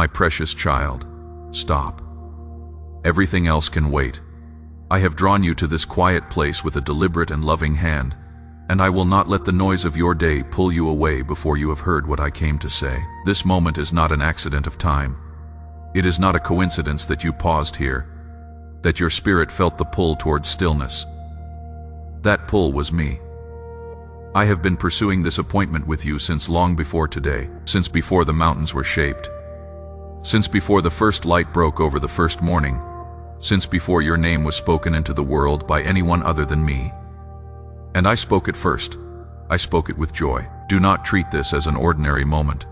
My precious child, stop. Everything else can wait. I have drawn you to this quiet place with a deliberate and loving hand, and I will not let the noise of your day pull you away before you have heard what I came to say. This moment is not an accident of time. It is not a coincidence that you paused here, that your spirit felt the pull towards stillness. That pull was me. I have been pursuing this appointment with you since long before today, since before the mountains were shaped, since before the first light broke over the first morning, since before your name was spoken into the world by anyone other than me. And I spoke it first. I spoke it with joy. Do not treat this as an ordinary moment.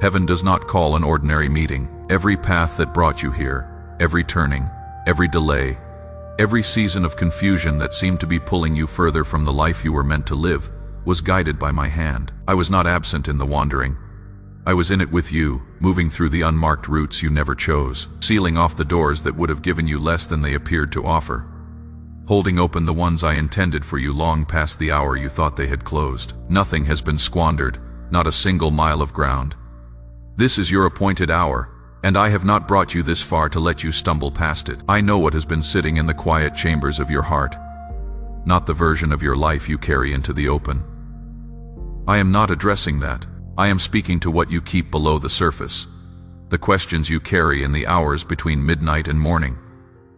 Heaven does not call an ordinary meeting. Every path that brought you here, every turning, every delay, every season of confusion that seemed to be pulling you further from the life you were meant to live, was guided by my hand. I was not absent in the wandering. I was in it with you, moving through the unmarked routes you never chose, sealing off the doors that would have given you less than they appeared to offer, holding open the ones I intended for you long past the hour you thought they had closed. Nothing has been squandered, not a single mile of ground. This is your appointed hour, and I have not brought you this far to let you stumble past it. I know what has been sitting in the quiet chambers of your heart, not the version of your life you carry into the open. I am not addressing that. I am speaking to what you keep below the surface, the questions you carry in the hours between midnight and morning,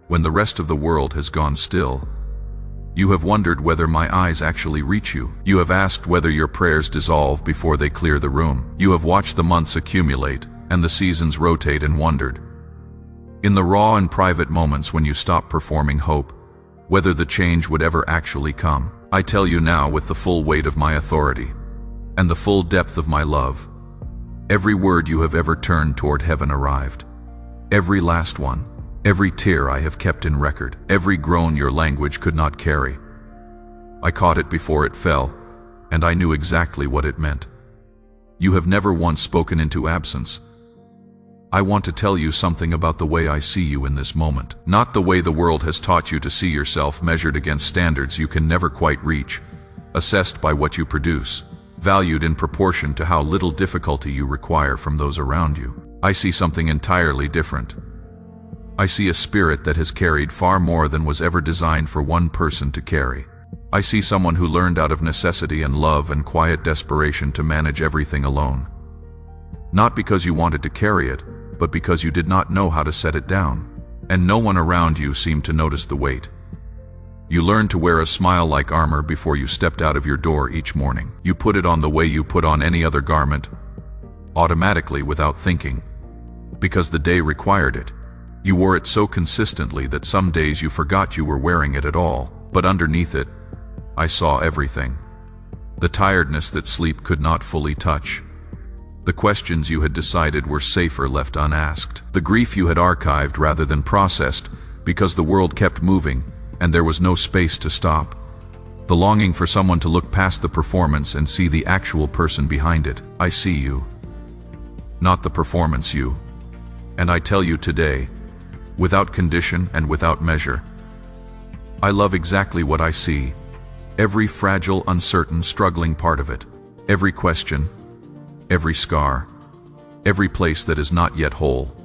when the rest of the world has gone still. You have wondered whether my eyes actually reach you. You have asked whether your prayers dissolve before they clear the room. You have watched the months accumulate and the seasons rotate and wondered, in the raw and private moments when you stop performing hope, whether the change would ever actually come. I tell you now with the full weight of my authority and the full depth of my love. Every word you have ever turned toward heaven arrived. Every last one. Every tear I have kept in record. Every groan your language could not carry. I caught it before it fell, and I knew exactly what it meant. You have never once spoken into absence. I want to tell you something about the way I see you in this moment. Not the way the world has taught you to see yourself, measured against standards you can never quite reach, assessed by what you produce, valued in proportion to how little difficulty you require from those around you. I see something entirely different. I see a spirit that has carried far more than was ever designed for one person to carry. I see someone who learned out of necessity and love and quiet desperation to manage everything alone. Not because you wanted to carry it, but because you did not know how to set it down. And no one around you seemed to notice the weight. You learned to wear a smile like armor before you stepped out of your door each morning. You put it on the way you put on any other garment, automatically without thinking, because the day required it. You wore it so consistently that some days you forgot you were wearing it at all. But underneath it, I saw everything. The tiredness that sleep could not fully touch. The questions you had decided were safer left unasked. The grief you had archived rather than processed because the world kept moving and there was no space to stop. The longing for someone to look past the performance and see the actual person behind it. I see you, not the performance you. And I tell you today, without condition and without measure, I love exactly what I see. Every fragile, uncertain, struggling part of it. Every question, every scar, every place that is not yet whole.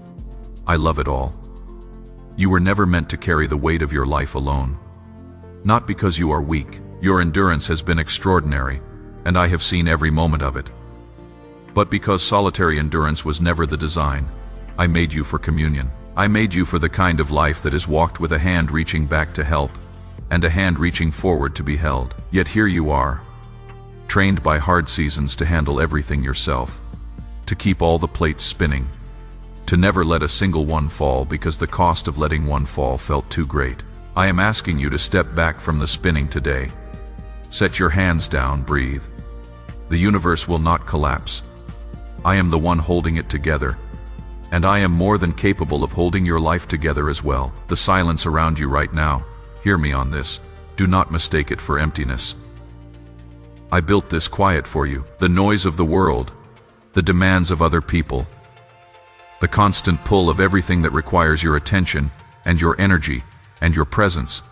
I love it all. You were never meant to carry the weight of your life alone. Not because you are weak. Your endurance has been extraordinary, and I have seen every moment of it. But because solitary endurance was never the design, I made you for communion. I made you for the kind of life that is walked with a hand reaching back to help, and a hand reaching forward to be held. Yet here you are, trained by hard seasons to handle everything yourself, to keep all the plates spinning, to never let a single one fall because the cost of letting one fall felt too great. I am asking you to step back from the spinning today. Set your hands down, breathe. The universe will not collapse. I am the one holding it together, and I am more than capable of holding your life together as well. The silence around you right now, hear me on this, do not mistake it for emptiness. I built this quiet for you. The noise of the world, the demands of other people, the constant pull of everything that requires your attention and your energy and your presence.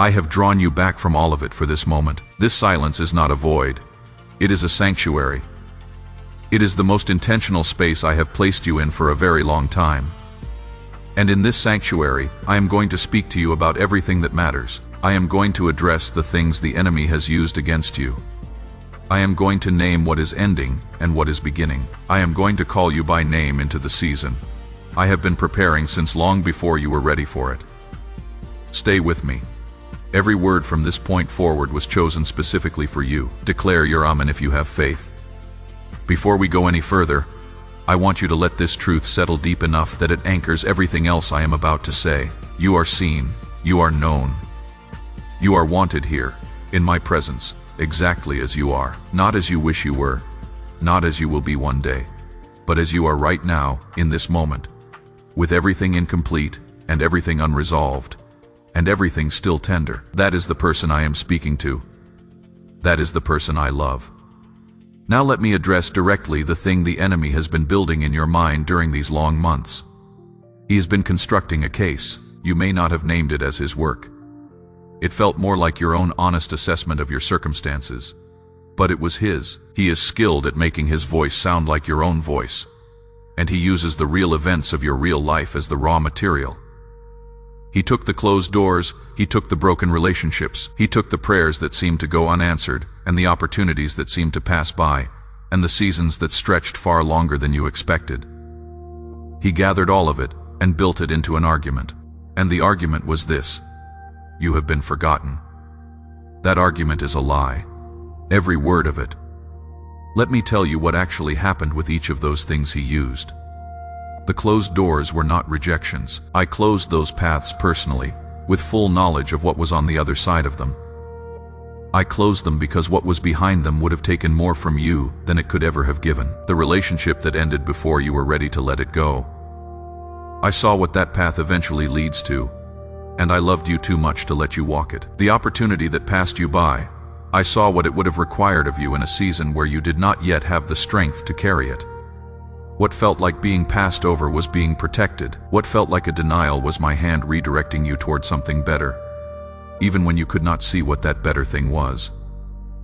I have drawn you back from all of it for this moment. This silence is not a void. It is a sanctuary. It is the most intentional space I have placed you in for a very long time. And in this sanctuary, I am going to speak to you about everything that matters. I am going to address the things the enemy has used against you. I am going to name what is ending and what is beginning. I am going to call you by name into the season. I have been preparing since long before you were ready for it. Stay with me. Every word from this point forward was chosen specifically for you. Declare your amen if you have faith. Before we go any further, I want you to let this truth settle deep enough that it anchors everything else I am about to say. You are seen. You are known. You are wanted here, in my presence, exactly as you are. Not as you wish you were, not as you will be one day, but as you are right now, in this moment, with everything incomplete and everything unresolved, and everything still tender. That is the person I am speaking to. That is the person I love. Now let me address directly the thing the enemy has been building in your mind during these long months. He has been constructing a case. You may not have named it as his work. It felt more like your own honest assessment of your circumstances. But it was his. He is skilled at making his voice sound like your own voice. And he uses the real events of your real life as the raw material. He took the closed doors, he took the broken relationships, he took the prayers that seemed to go unanswered, and the opportunities that seemed to pass by, and the seasons that stretched far longer than you expected. He gathered all of it and built it into an argument. And the argument was this: you have been forgotten. That argument is a lie. Every word of it. Let me tell you what actually happened with each of those things he used. The closed doors were not rejections. I closed those paths personally, with full knowledge of what was on the other side of them. I closed them because what was behind them would have taken more from you than it could ever have given. The relationship that ended before you were ready to let it go. I saw what that path eventually leads to, and I loved you too much to let you walk it. The opportunity that passed you by, I saw what it would have required of you in a season where you did not yet have the strength to carry it. What felt like being passed over was being protected. What felt like a denial was my hand redirecting you toward something better, even when you could not see what that better thing was.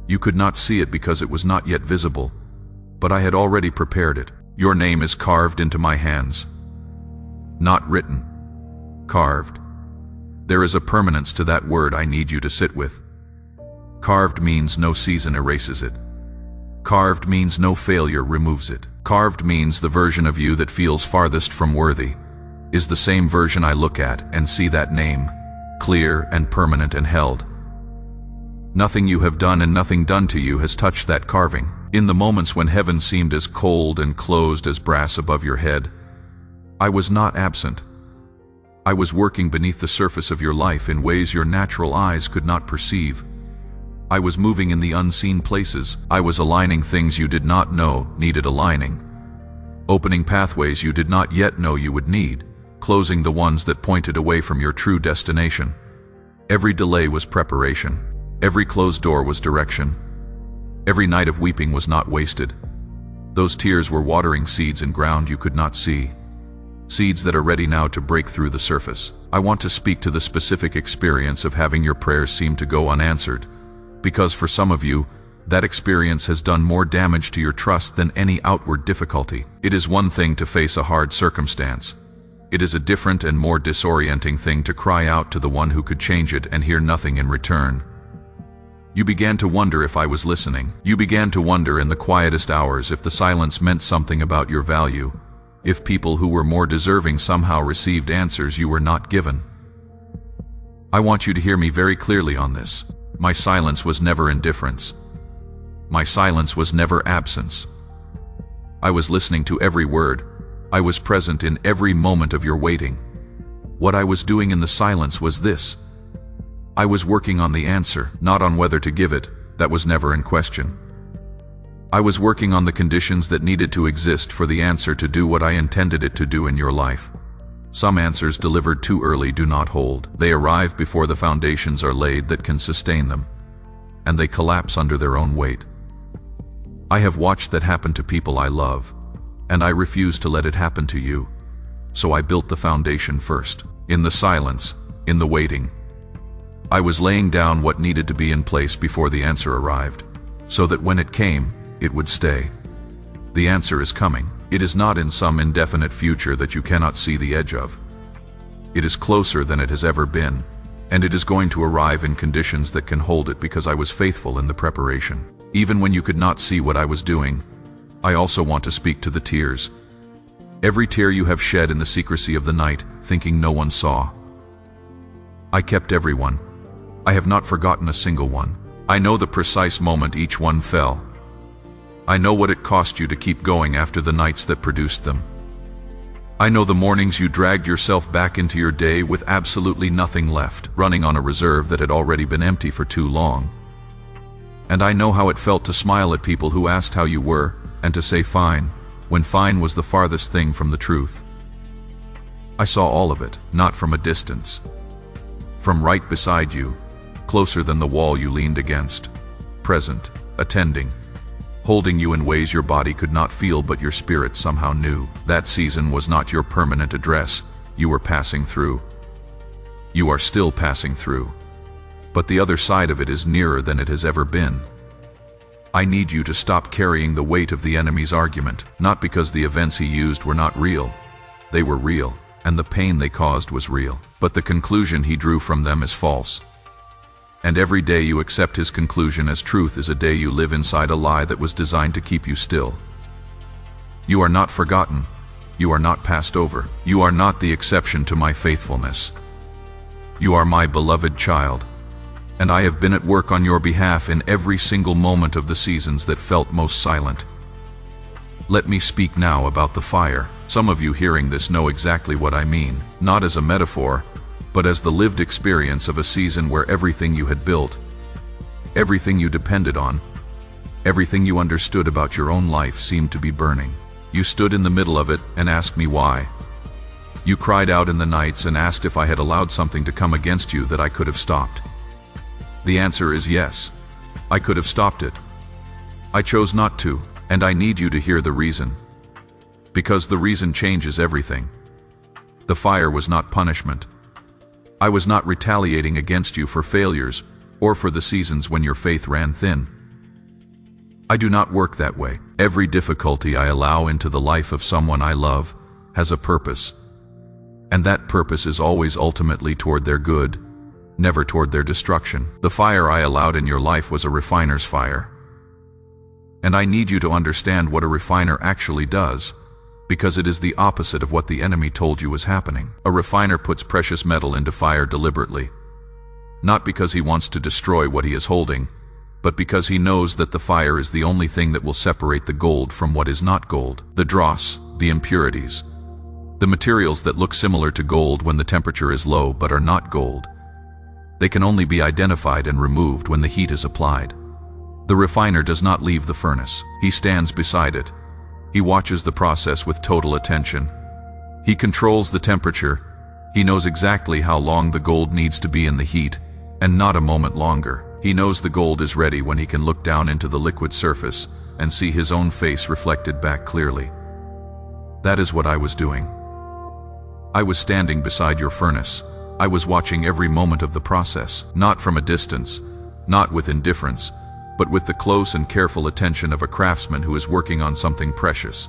You could not see it because it was not yet visible, but I had already prepared it. Your name is carved into my hands. Not written. Carved. There is a permanence to that word I need you to sit with. Carved means no season erases it. Carved means no failure removes it. Carved means the version of you that feels farthest from worthy is the same version I look at and see that name, clear and permanent and held. Nothing you have done and nothing done to you has touched that carving. In the moments when heaven seemed as cold and closed as brass above your head, I was not absent. I was working beneath the surface of your life in ways your natural eyes could not perceive. I was moving in the unseen places. I was aligning things you did not know needed aligning. Opening pathways you did not yet know you would need, closing the ones that pointed away from your true destination. Every delay was preparation. Every closed door was direction. Every night of weeping was not wasted. Those tears were watering seeds in ground you could not see. Seeds that are ready now to break through the surface. I want to speak to the specific experience of having your prayers seem to go unanswered, because for some of you, that experience has done more damage to your trust than any outward difficulty. It is one thing to face a hard circumstance. It is a different and more disorienting thing to cry out to the one who could change it and hear nothing in return. You began to wonder if I was listening. You began to wonder in the quietest hours if the silence meant something about your value, if people who were more deserving somehow received answers you were not given. I want you to hear me very clearly on this. My silence was never indifference. My silence was never absence. I was listening to every word. I was present in every moment of your waiting. What I was doing in the silence was this. I was working on the answer, not on whether to give it. That was never in question. I was working on the conditions that needed to exist for the answer to do what I intended it to do in your life. Some answers delivered too early do not hold. They arrive before the foundations are laid that can sustain them, and they collapse under their own weight. I have watched that happen to people I love, and I refuse to let it happen to you. So I built the foundation first. In the silence, in the waiting, I was laying down what needed to be in place before the answer arrived, so that when it came, it would stay. The answer is coming. It is not in some indefinite future that you cannot see the edge of. It is closer than it has ever been, and it is going to arrive in conditions that can hold it because I was faithful in the preparation. Even when you could not see what I was doing, I also want to speak to the tears. Every tear you have shed in the secrecy of the night, thinking no one saw. I kept everyone. I have not forgotten a single one. I know the precise moment each one fell. I know what it cost you to keep going after the nights that produced them. I know the mornings you dragged yourself back into your day with absolutely nothing left, running on a reserve that had already been empty for too long. And I know how it felt to smile at people who asked how you were, and to say fine, when fine was the farthest thing from the truth. I saw all of it, not from a distance. From right beside you, closer than the wall you leaned against, present, attending, holding you in ways your body could not feel but your spirit somehow knew. That season was not your permanent address, you were passing through. You are still passing through. But the other side of it is nearer than it has ever been. I need you to stop carrying the weight of the enemy's argument, not because the events he used were not real. They were real, and the pain they caused was real. But the conclusion he drew from them is false. And every day you accept his conclusion as truth is a day you live inside a lie that was designed to keep you still. You are not forgotten. You are not passed over. You are not the exception to my faithfulness. You are my beloved child, and I have been at work on your behalf in every single moment of the seasons that felt most silent. Let me speak now about the fire. Some of you hearing this know exactly what I mean, not as a metaphor, but as the lived experience of a season where everything you had built, everything you depended on, everything you understood about your own life seemed to be burning. You stood in the middle of it and asked me why. You cried out in the nights and asked if I had allowed something to come against you that I could have stopped. The answer is yes. I could have stopped it. I chose not to, and I need you to hear the reason. Because the reason changes everything. The fire was not punishment. I was not retaliating against you for failures or for the seasons when your faith ran thin. I do not work that way. Every difficulty I allow into the life of someone I love has a purpose. And that purpose is always ultimately toward their good, never toward their destruction. The fire I allowed in your life was a refiner's fire. And I need you to understand what a refiner actually does, because it is the opposite of what the enemy told you was happening. A refiner puts precious metal into fire deliberately, not because he wants to destroy what he is holding, but because he knows that the fire is the only thing that will separate the gold from what is not gold. The dross, the impurities, the materials that look similar to gold when the temperature is low but are not gold. They can only be identified and removed when the heat is applied. The refiner does not leave the furnace. He stands beside it. He watches the process with total attention. He controls the temperature. He knows exactly how long the gold needs to be in the heat, and not a moment longer. He knows the gold is ready when he can look down into the liquid surface and see his own face reflected back clearly. That is what I was doing. I was standing beside your furnace. I was watching every moment of the process, not from a distance, not with indifference, but with the close and careful attention of a craftsman who is working on something precious.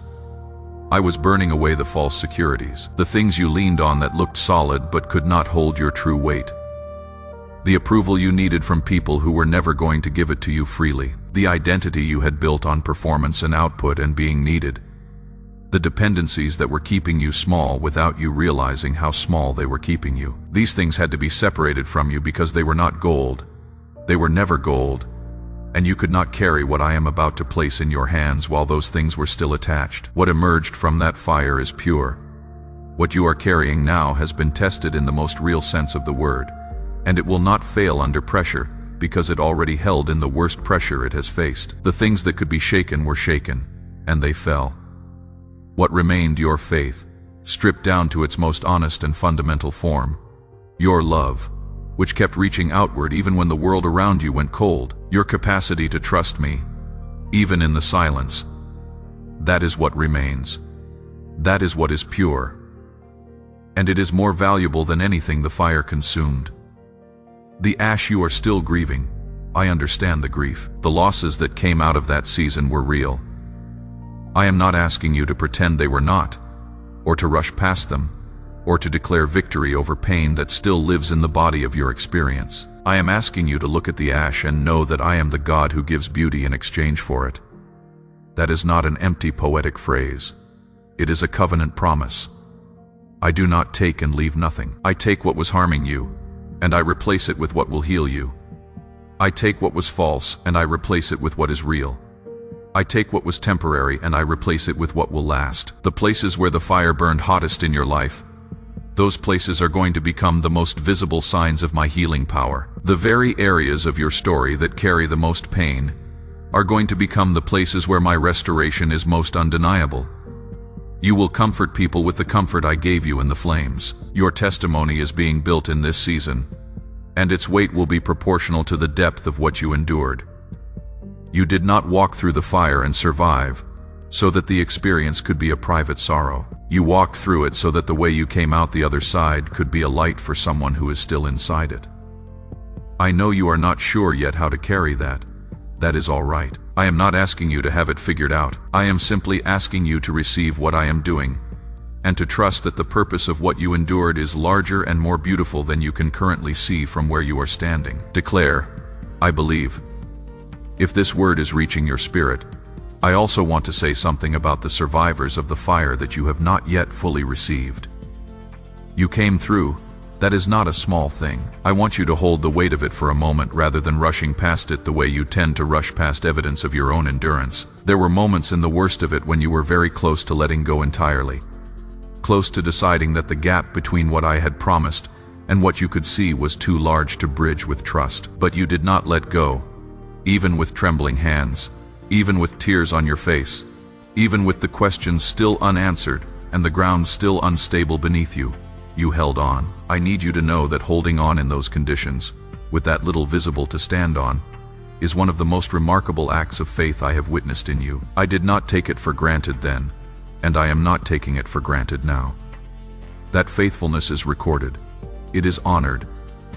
I was burning away the false securities, the things you leaned on that looked solid but could not hold your true weight. The approval you needed from people who were never going to give it to you freely, the identity you had built on performance and output and being needed, the dependencies that were keeping you small without you realizing how small they were keeping you. These things had to be separated from you because they were not gold. They were never gold. And you could not carry what I am about to place in your hands while those things were still attached. What emerged from that fire is pure. What you are carrying now has been tested in the most real sense of the word, and it will not fail under pressure because it already held in the worst pressure it has faced. The things that could be shaken were shaken, and they fell. What remained? Your faith, stripped down to its most honest and fundamental form. Your love, which kept reaching outward even when the world around you went cold. Your capacity to trust me, even in the silence. That is what remains. That is what is pure. And it is more valuable than anything the fire consumed. The ash you are still grieving. I understand the grief. The losses that came out of that season were real. I am not asking you to pretend they were not, or to rush past them, or to declare victory over pain that still lives in the body of your experience. I am asking you to look at the ash and know that I am the God who gives beauty in exchange for it. That is not an empty poetic phrase. It is a covenant promise. I do not take and leave nothing. I take what was harming you, and I replace it with what will heal you. I take what was false, and I replace it with what is real. I take what was temporary, and I replace it with what will last. The places where the fire burned hottest in your life, those places are going to become the most visible signs of my healing power. The very areas of your story that carry the most pain are going to become the places where my restoration is most undeniable. You will comfort people with the comfort I gave you in the flames. Your testimony is being built in this season, and its weight will be proportional to the depth of what you endured. You did not walk through the fire and survive, so that the experience could be a private sorrow. You walked through it so that the way you came out the other side could be a light for someone who is still inside it. I know you are not sure yet how to carry that. That is all right. I am not asking you to have it figured out. I am simply asking you to receive what I am doing, and to trust that the purpose of what you endured is larger and more beautiful than you can currently see from where you are standing. Declare, I believe. If this word is reaching your spirit, I also want to say something about the survivors of the fire that you have not yet fully received. You came through. That is not a small thing. I want you to hold the weight of it for a moment rather than rushing past it the way you tend to rush past evidence of your own endurance. There were moments in the worst of it when you were very close to letting go entirely. Close to deciding that the gap between what I had promised and what you could see was too large to bridge with trust. But you did not let go, even with trembling hands, even with tears on your face, even with the questions still unanswered and the ground still unstable beneath you. You held on. I need you to know that holding on in those conditions, with that little visible to stand on, is one of the most remarkable acts of faith I have witnessed in you. I did not take it for granted then, and I am not taking it for granted now. That faithfulness is recorded, it is honored,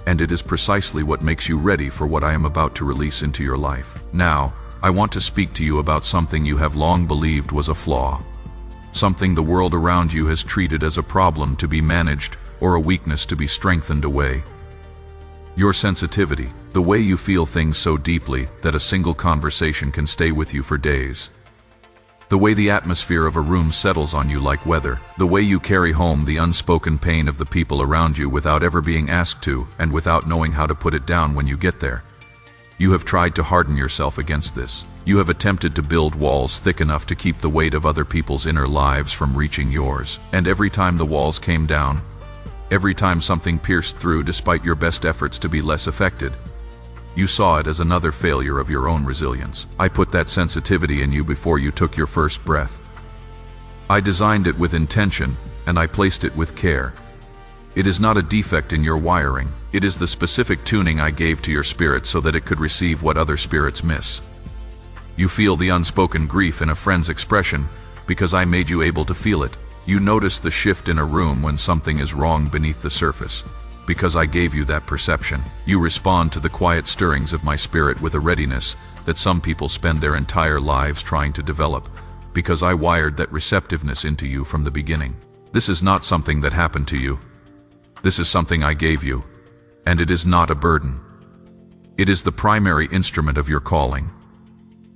and it is precisely what makes you ready for what I am about to release into your life. Now, I want to speak to you about something you have long believed was a flaw. Something the world around you has treated as a problem to be managed or a weakness to be strengthened away. Your sensitivity, the way you feel things so deeply that a single conversation can stay with you for days. The way the atmosphere of a room settles on you like weather. The way you carry home the unspoken pain of the people around you without ever being asked to and without knowing how to put it down when you get there. You have tried to harden yourself against this. You have attempted to build walls thick enough to keep the weight of other people's inner lives from reaching yours. And every time the walls came down, every time something pierced through despite your best efforts to be less affected, you saw it as another failure of your own resilience. I put that sensitivity in you before you took your first breath. I designed it with intention, and I placed it with care. It is not a defect in your wiring. It is the specific tuning I gave to your spirit so that it could receive what other spirits miss. You feel the unspoken grief in a friend's expression because I made you able to feel it. You notice the shift in a room when something is wrong beneath the surface because I gave you that perception. You respond to the quiet stirrings of my spirit with a readiness that some people spend their entire lives trying to develop because I wired that receptiveness into you from the beginning. This is not something that happened to you. This is something I gave you, and it is not a burden. It is the primary instrument of your calling.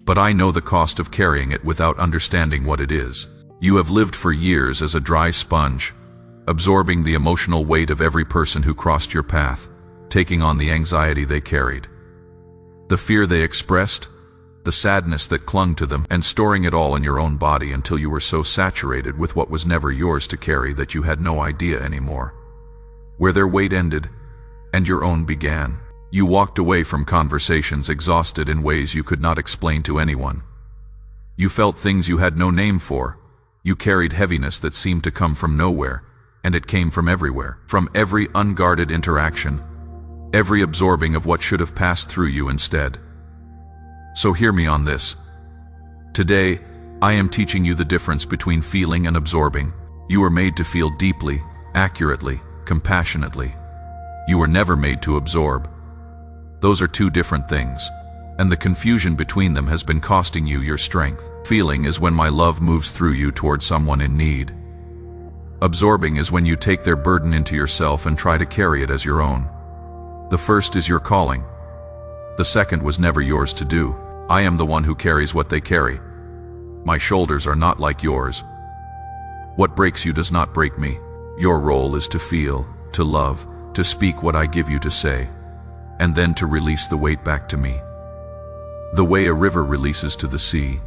But I know the cost of carrying it without understanding what it is. You have lived for years as a dry sponge, absorbing the emotional weight of every person who crossed your path, taking on the anxiety they carried, the fear they expressed, the sadness that clung to them, and storing it all in your own body until you were so saturated with what was never yours to carry that you had no idea anymore where their weight ended and your own began. You walked away from conversations exhausted in ways you could not explain to anyone. You felt things you had no name for. You carried heaviness that seemed to come from nowhere, and it came from everywhere, from every unguarded interaction, every absorbing of what should have passed through you instead. So hear me on this. Today, I am teaching you the difference between feeling and absorbing. You were made to feel deeply, accurately, compassionately. You were never made to absorb. Those are two different things. and the confusion between them has been costing you your strength. Feeling is when my love moves through you toward someone in need. Absorbing is when you take their burden into yourself and try to carry it as your own. The first is your calling. The second was never yours to do. I am the one who carries what they carry. My shoulders are not like yours. What breaks you does not break me. Your role is to feel, to love, to speak what I give you to say, and then to release the weight back to me. The way a river releases to the sea.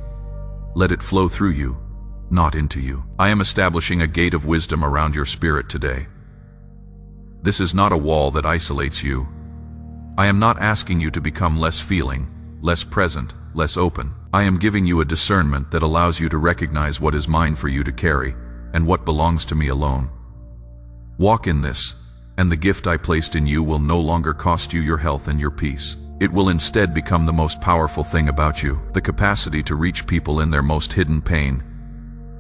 Let it flow through you, not into you. I am establishing a gate of wisdom around your spirit today. This is not a wall that isolates you. I am not asking you to become less feeling, less present, less open. I am giving you a discernment that allows you to recognize what is mine for you to carry and what belongs to me alone. Walk in this, and the gift I placed in you will no longer cost you your health and your peace. It will instead become the most powerful thing about you, the capacity to reach people in their most hidden pain,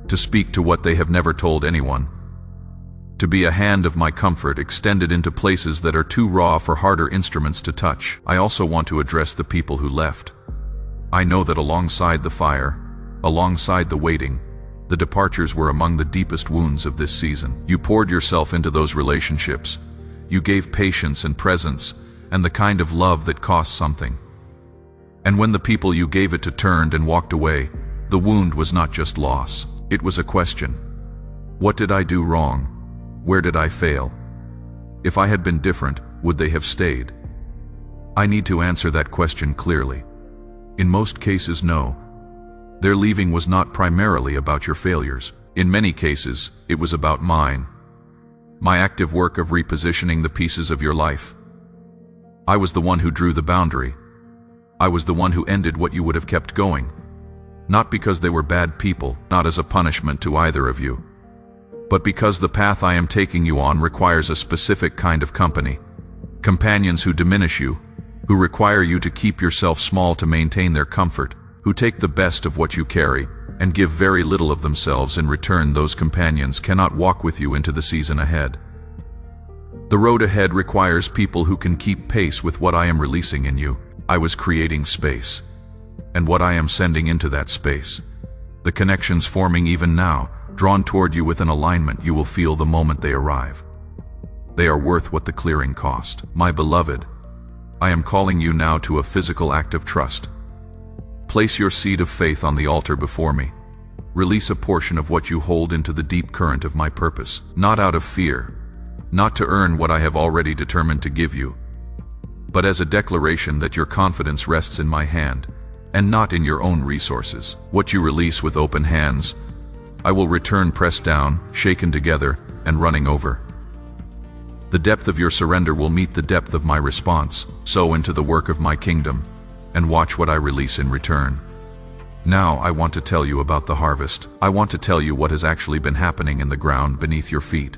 to speak to what they have never told anyone, to be a hand of my comfort extended into places that are too raw for harder instruments to touch. I also want to address the people who left. I know that alongside the fire, alongside the waiting, the departures were among the deepest wounds of this season. You poured yourself into those relationships. You gave patience and presence, and the kind of love that costs something. And when the people you gave it to turned and walked away, the wound was not just loss. It was a question. What did I do wrong? Where did I fail? If I had been different, would they have stayed? I need to answer that question clearly. In most cases, no. Their leaving was not primarily about your failures. In many cases, it was about mine. My active work of repositioning the pieces of your life. I was the one who drew the boundary. I was the one who ended what you would have kept going. Not because they were bad people, not as a punishment to either of you, but because the path I am taking you on requires a specific kind of company. Companions who diminish you, who require you to keep yourself small to maintain their comfort, who take the best of what you carry and give very little of themselves in return. Those companions cannot walk with you into the season ahead. The road ahead requires people who can keep pace with what I am releasing in you. I was creating space, and what I am sending into that space. The connections forming even now, drawn toward you with an alignment you will feel the moment they arrive. They are worth what the clearing cost. My beloved, I am calling you now to a physical act of trust. Place your seed of faith on the altar before me. Release a portion of what you hold into the deep current of my purpose, not out of fear, not to earn what I have already determined to give you, but as a declaration that your confidence rests in my hand, and not in your own resources. What you release with open hands, I will return pressed down, shaken together, and running over. The depth of your surrender will meet the depth of my response. Sow into the work of my kingdom, and watch what I release in return. Now I want to tell you about the harvest. I want to tell you what has actually been happening in the ground beneath your feet,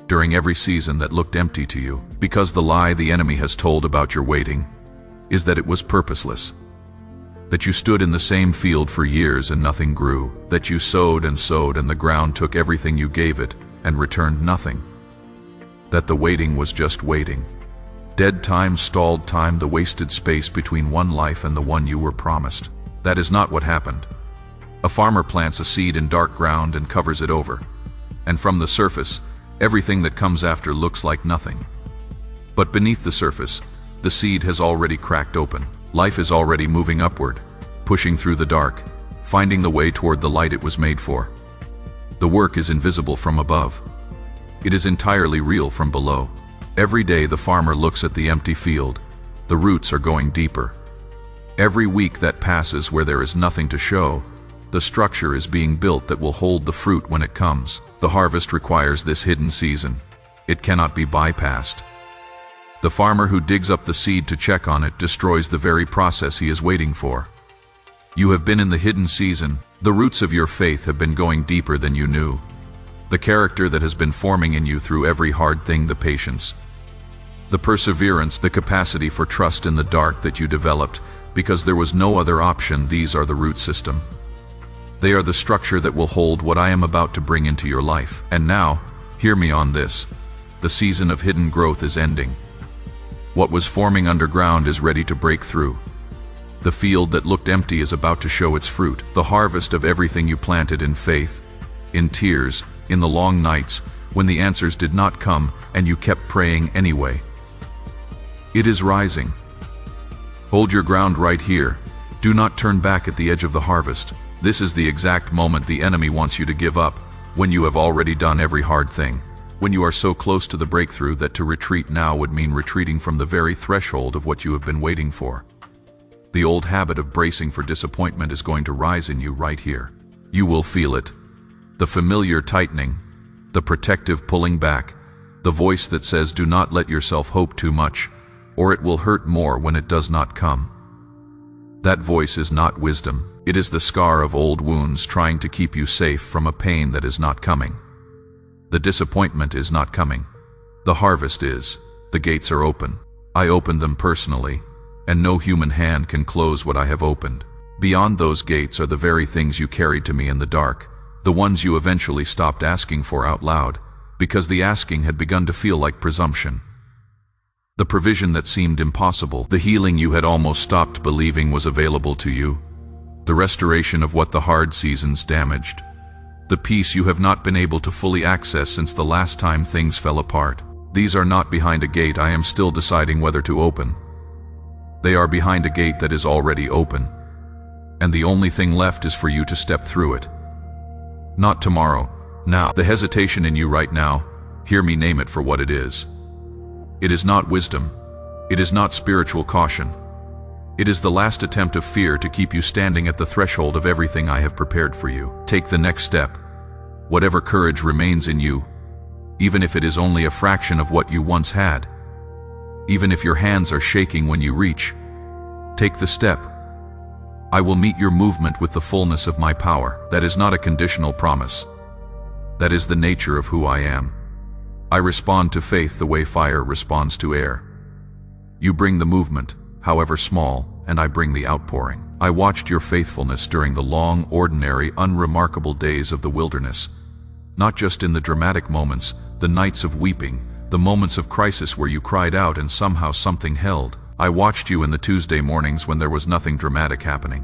during every season that looked empty to you, because the lie the enemy has told about your waiting is that it was purposeless. That you stood in the same field for years and nothing grew. That you sowed and the ground took everything you gave it and returned nothing. That the waiting was just waiting. Dead time, stalled time, the wasted space between one life and the one you were promised. That is not what happened. A farmer plants a seed in dark ground and covers it over. And from the surface, everything that comes after looks like nothing. But beneath the surface, the seed has already cracked open. Life is already moving upward, pushing through the dark, finding the way toward the light it was made for. The work is invisible from above. It is entirely real from below. Every day the farmer looks at the empty field. The roots are going deeper. Every week that passes where there is nothing to show, the structure is being built that will hold the fruit when it comes. The harvest requires this hidden season. It cannot be bypassed. The farmer who digs up the seed to check on it destroys the very process he is waiting for. You have been in the hidden season. The roots of your faith have been going deeper than you knew. The character that has been forming in you through every hard thing, the patience, the perseverance, the capacity for trust in the dark that you developed because there was no other option. These are the root system. They are the structure that will hold what I am about to bring into your life. And now, hear me on this. The season of hidden growth is ending. What was forming underground is ready to break through. The field that looked empty is about to show its fruit, the harvest of everything you planted in faith, in tears, in the long nights, when the answers did not come and you kept praying anyway. It is rising. Hold your ground right here. Do not turn back at the edge of the harvest. This is the exact moment the enemy wants you to give up, when you have already done every hard thing. When you are so close to the breakthrough that to retreat now would mean retreating from the very threshold of what you have been waiting for. The old habit of bracing for disappointment is going to rise in you right here. You will feel it. The familiar tightening, the protective pulling back, the voice that says do not let yourself hope too much, or it will hurt more when it does not come. That voice is not wisdom. It is the scar of old wounds trying to keep you safe from a pain that is not coming. The disappointment is not coming. The harvest is. The gates are open. I opened them personally, and no human hand can close what I have opened. Beyond those gates are the very things you carried to me in the dark, the ones you eventually stopped asking for out loud, because the asking had begun to feel like presumption. The provision that seemed impossible, the healing you had almost stopped believing was available to you, the restoration of what the hard seasons damaged, the peace you have not been able to fully access since the last time things fell apart. These are not behind a gate I am still deciding whether to open. They are behind a gate that is already open, and the only thing left is for you to step through it. Not tomorrow, now. The hesitation in you right now, hear me name it for what it is. It is not wisdom. It is not spiritual caution. It is the last attempt of fear to keep you standing at the threshold of everything I have prepared for you. Take the next step. Whatever courage remains in you, even if it is only a fraction of what you once had, even if your hands are shaking when you reach, take the step. I will meet your movement with the fullness of my power. That is not a conditional promise. That is the nature of who I am. I respond to faith the way fire responds to air. You bring the movement, however small, and I bring the outpouring. I watched your faithfulness during the long, ordinary, unremarkable days of the wilderness. Not just in the dramatic moments, the nights of weeping, the moments of crisis where you cried out and somehow something held. I watched you in the Tuesday mornings when there was nothing dramatic happening.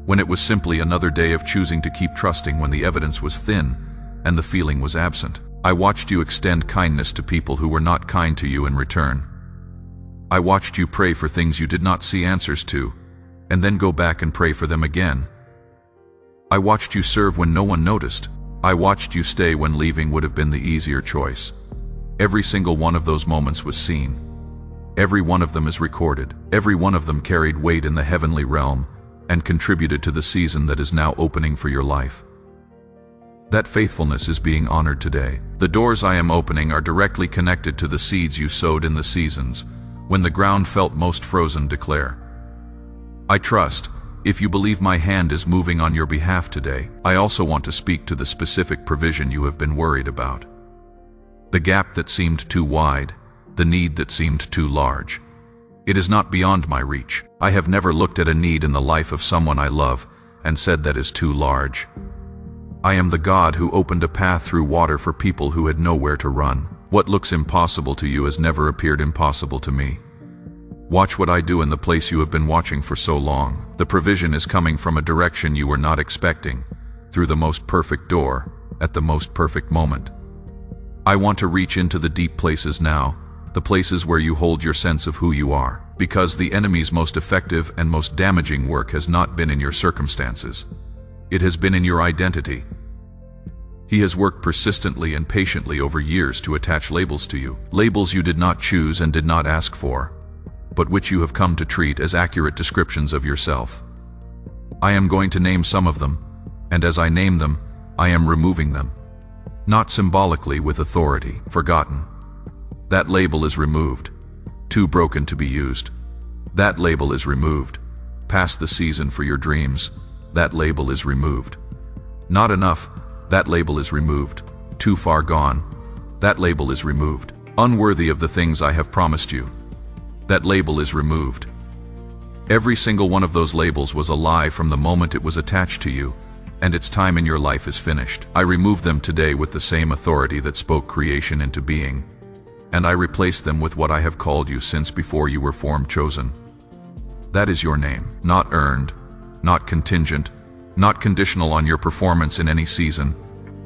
When it was simply another day of choosing to keep trusting when the evidence was thin and the feeling was absent. I watched you extend kindness to people who were not kind to you in return. I watched you pray for things you did not see answers to, and then go back and pray for them again. I watched you serve when no one noticed. I watched you stay when leaving would have been the easier choice. Every single one of those moments was seen. Every one of them is recorded. Every one of them carried weight in the heavenly realm and contributed to the season that is now opening for your life. That faithfulness is being honored today. The doors I am opening are directly connected to the seeds you sowed in the seasons, when the ground felt most frozen. Declare. I trust, if you believe my hand is moving on your behalf today. I also want to speak to the specific provision you have been worried about. The gap that seemed too wide, the need that seemed too large. It is not beyond my reach. I have never looked at a need in the life of someone I love and said that is too large. I am the God who opened a path through water for people who had nowhere to run. What looks impossible to you has never appeared impossible to me. Watch what I do in the place you have been watching for so long. The provision is coming from a direction you were not expecting, through the most perfect door, at the most perfect moment. I want to reach into the deep places now, the places where you hold your sense of who you are, because the enemy's most effective and most damaging work has not been in your circumstances. It has been in your identity. He has worked persistently and patiently over years to attach labels to you, labels you did not choose and did not ask for, but which you have come to treat as accurate descriptions of yourself. I am going to name some of them, and as I name them, I am removing them. Not symbolically, with authority. Forgotten. That label is removed. Too broken to be used. That label is removed. Past the season for your dreams. That label is removed. Not enough. That label is removed. Too far gone. That label is removed. Unworthy of the things I have promised you. That label is removed. Every single one of those labels was a lie from the moment it was attached to you, and its time in your life is finished. I remove them today with the same authority that spoke creation into being, and I replace them with what I have called you since before you were formed chosen. That is your name. Not earned, not contingent, not conditional on your performance in any season.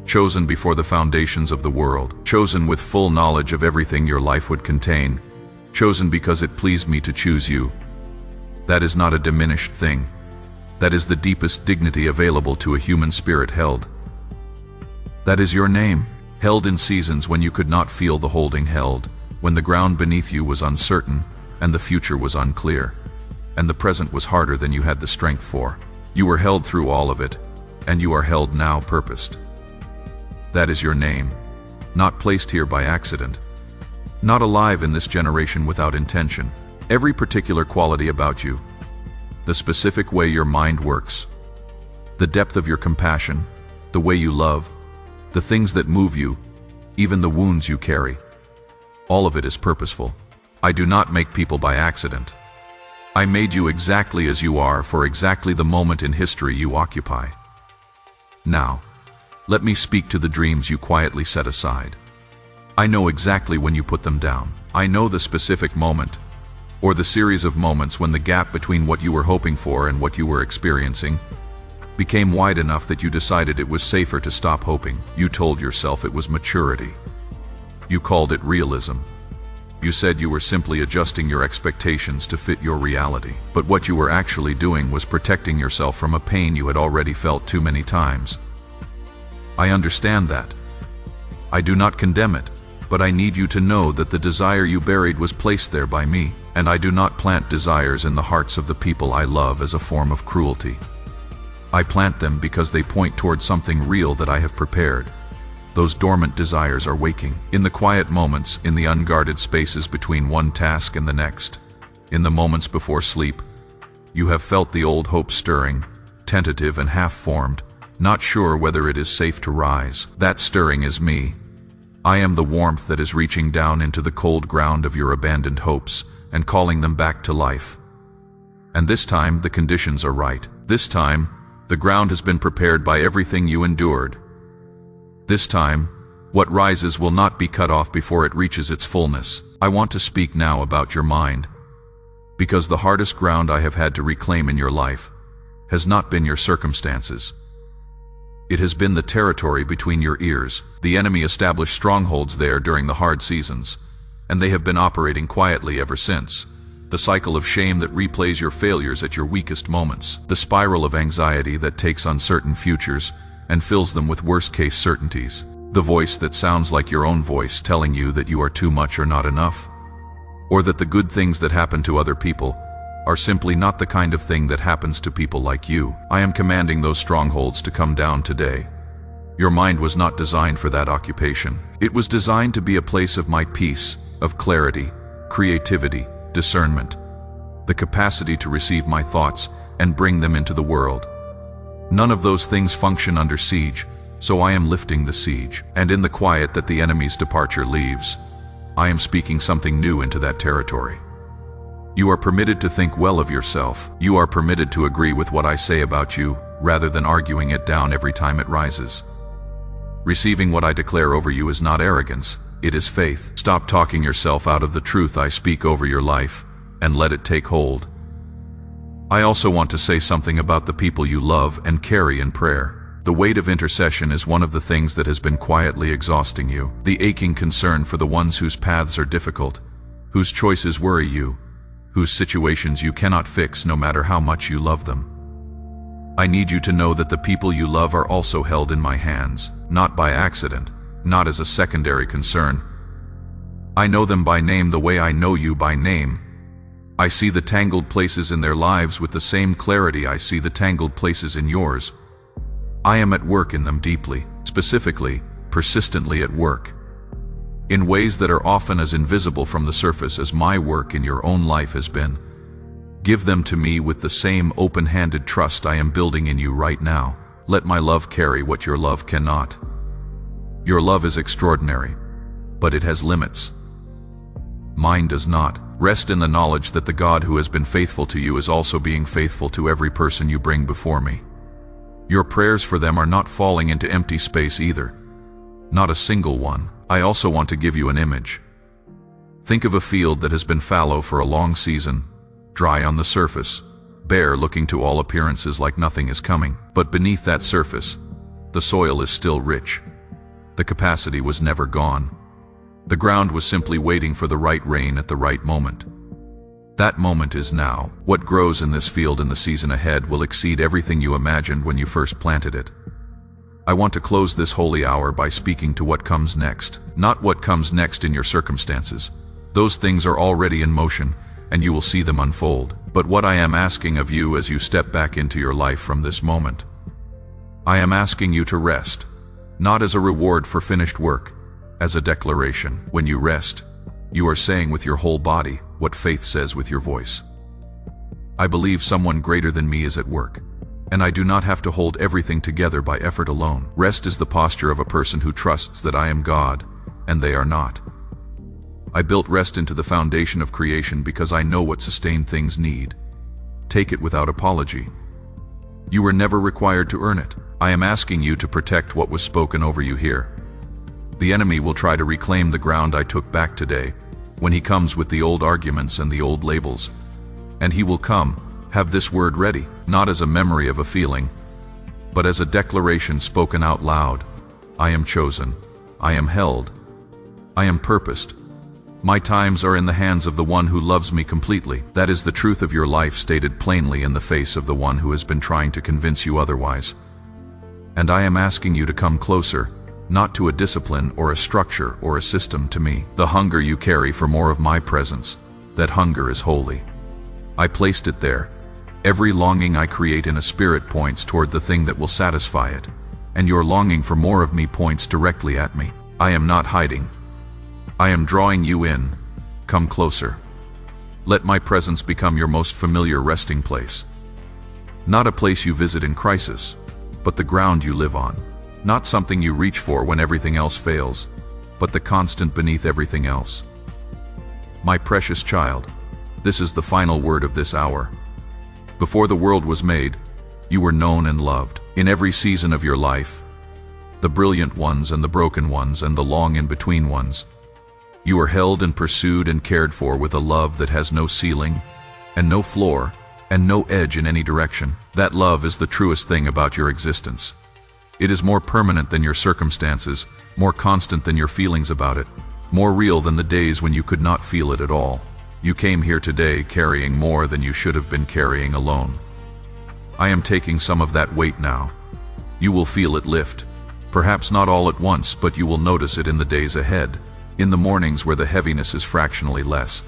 Chosen before the foundations of the world. Chosen with full knowledge of everything your life would contain. Chosen because it pleased me to choose you. That is not a diminished thing. That is the deepest dignity available to a human spirit held. That is your name, held in seasons when you could not feel the holding held, when the ground beneath you was uncertain, and the future was unclear, and the present was harder than you had the strength for. You were held through all of it, and you are held now purposed. That is your name, not placed here by accident, not alive in this generation without intention. Every particular quality about you, the specific way your mind works, the depth of your compassion, the way you love, the things that move you, even the wounds you carry, all of it is purposeful. I do not make people by accident. I made you exactly as you are for exactly the moment in history you occupy. Now, let me speak to the dreams you quietly set aside. I know exactly when you put them down. I know the specific moment, or the series of moments when the gap between what you were hoping for and what you were experiencing became wide enough that you decided it was safer to stop hoping. You told yourself it was maturity. You called it realism. You said you were simply adjusting your expectations to fit your reality. But what you were actually doing was protecting yourself from a pain you had already felt too many times. I understand that. I do not condemn it, but I need you to know that the desire you buried was placed there by me, and I do not plant desires in the hearts of the people I love as a form of cruelty. I plant them because they point toward something real that I have prepared. Those dormant desires are waking. In the quiet moments, in the unguarded spaces between one task and the next, in the moments before sleep, you have felt the old hope stirring, tentative and half-formed, not sure whether it is safe to rise. That stirring is me. I am the warmth that is reaching down into the cold ground of your abandoned hopes and calling them back to life. And this time, the conditions are right. This time, the ground has been prepared by everything you endured. This time, what rises will not be cut off before it reaches its fullness. I want to speak now about your mind, because the hardest ground I have had to reclaim in your life has not been your circumstances. It has been the territory between your ears. The enemy established strongholds there during the hard seasons, and they have been operating quietly ever since. The cycle of shame that replays your failures at your weakest moments. The spiral of anxiety that takes uncertain futures and fills them with worst-case certainties. The voice that sounds like your own voice telling you that you are too much or not enough, or that the good things that happen to other people are simply not the kind of thing that happens to people like you. I am commanding those strongholds to come down today. Your mind was not designed for that occupation. It was designed to be a place of my peace, of clarity, creativity, discernment, the capacity to receive my thoughts and bring them into the world. None of those things function under siege, so I am lifting the siege. And in the quiet that the enemy's departure leaves, I am speaking something new into that territory. You are permitted to think well of yourself. You are permitted to agree with what I say about you, rather than arguing it down every time it rises. Receiving what I declare over you is not arrogance, it is faith. Stop talking yourself out of the truth I speak over your life, and let it take hold. I also want to say something about the people you love and carry in prayer. The weight of intercession is one of the things that has been quietly exhausting you. The aching concern for the ones whose paths are difficult, whose choices worry you, whose situations you cannot fix no matter how much you love them. I need you to know that the people you love are also held in my hands, not by accident, not as a secondary concern. I know them by name the way I know you by name. I see the tangled places in their lives with the same clarity I see the tangled places in yours. I am at work in them deeply, specifically, persistently at work, in ways that are often as invisible from the surface as my work in your own life has been. Give them to me with the same open-handed trust I am building in you right now. Let my love carry what your love cannot. Your love is extraordinary, but it has limits. Mine does not. Rest in the knowledge that the God who has been faithful to you is also being faithful to every person you bring before me. Your prayers for them are not falling into empty space either. Not a single one. I also want to give you an image. Think of a field that has been fallow for a long season, dry on the surface, bare looking to all appearances like nothing is coming. But beneath that surface, the soil is still rich. The capacity was never gone. The ground was simply waiting for the right rain at the right moment. That moment is now. What grows in this field in the season ahead will exceed everything you imagined when you first planted it. I want to close this holy hour by speaking to what comes next, not what comes next in your circumstances. Those things are already in motion, and you will see them unfold. But what I am asking of you as you step back into your life from this moment, I am asking you to rest, not as a reward for finished work, as a declaration. When you rest, you are saying with your whole body what faith says with your voice. I believe someone greater than me is at work, and I do not have to hold everything together by effort alone. Rest is the posture of a person who trusts that I am God, and they are not. I built rest into the foundation of creation because I know what sustained things need. Take it without apology. You were never required to earn it. I am asking you to protect what was spoken over you here. The enemy will try to reclaim the ground I took back today, when he comes with the old arguments and the old labels. And he will come, have this word ready, not as a memory of a feeling, but as a declaration spoken out loud. I am chosen. I am held. I am purposed. My times are in the hands of the one who loves me completely. That is the truth of your life stated plainly in the face of the one who has been trying to convince you otherwise. And I am asking you to come closer, not to a discipline or a structure or a system, to me. The hunger you carry for more of my presence, that hunger is holy. I placed it there. Every longing I create in a spirit points toward the thing that will satisfy it, and your longing for more of me points directly at me. I am not hiding. I am drawing you in. Come closer. Let my presence become your most familiar resting place. Not a place you visit in crisis, but the ground you live on. Not something you reach for when everything else fails, but the constant beneath everything else. My precious child, this is the final word of this hour. Before the world was made, you were known and loved. In every season of your life, the brilliant ones and the broken ones and the long in-between ones, you are held and pursued and cared for with a love that has no ceiling and no floor and no edge in any direction. That love is the truest thing about your existence. It is more permanent than your circumstances, more constant than your feelings about it, more real than the days when you could not feel it at all. You came here today carrying more than you should have been carrying alone. I am taking some of that weight now. You will feel it lift. Perhaps not all at once, but you will notice it in the days ahead. In the mornings where the heaviness is fractionally less,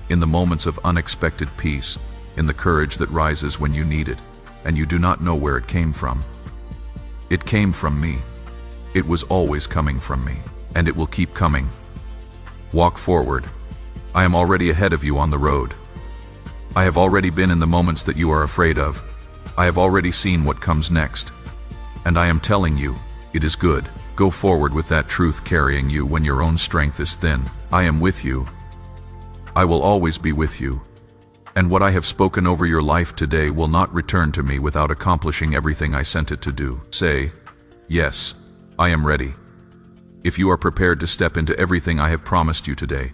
in the moments of unexpected peace, in the courage that rises when you need it, and you do not know where it came from. It came from me. It was always coming from me, and it will keep coming. Walk forward. I am already ahead of you on the road. I have already been in the moments that you are afraid of. I have already seen what comes next. And I am telling you, it is good. Go forward with that truth carrying you when your own strength is thin. I am with you. I will always be with you. And what I have spoken over your life today will not return to me without accomplishing everything I sent it to do. Say, yes, I am ready. If you are prepared to step into everything I have promised you today,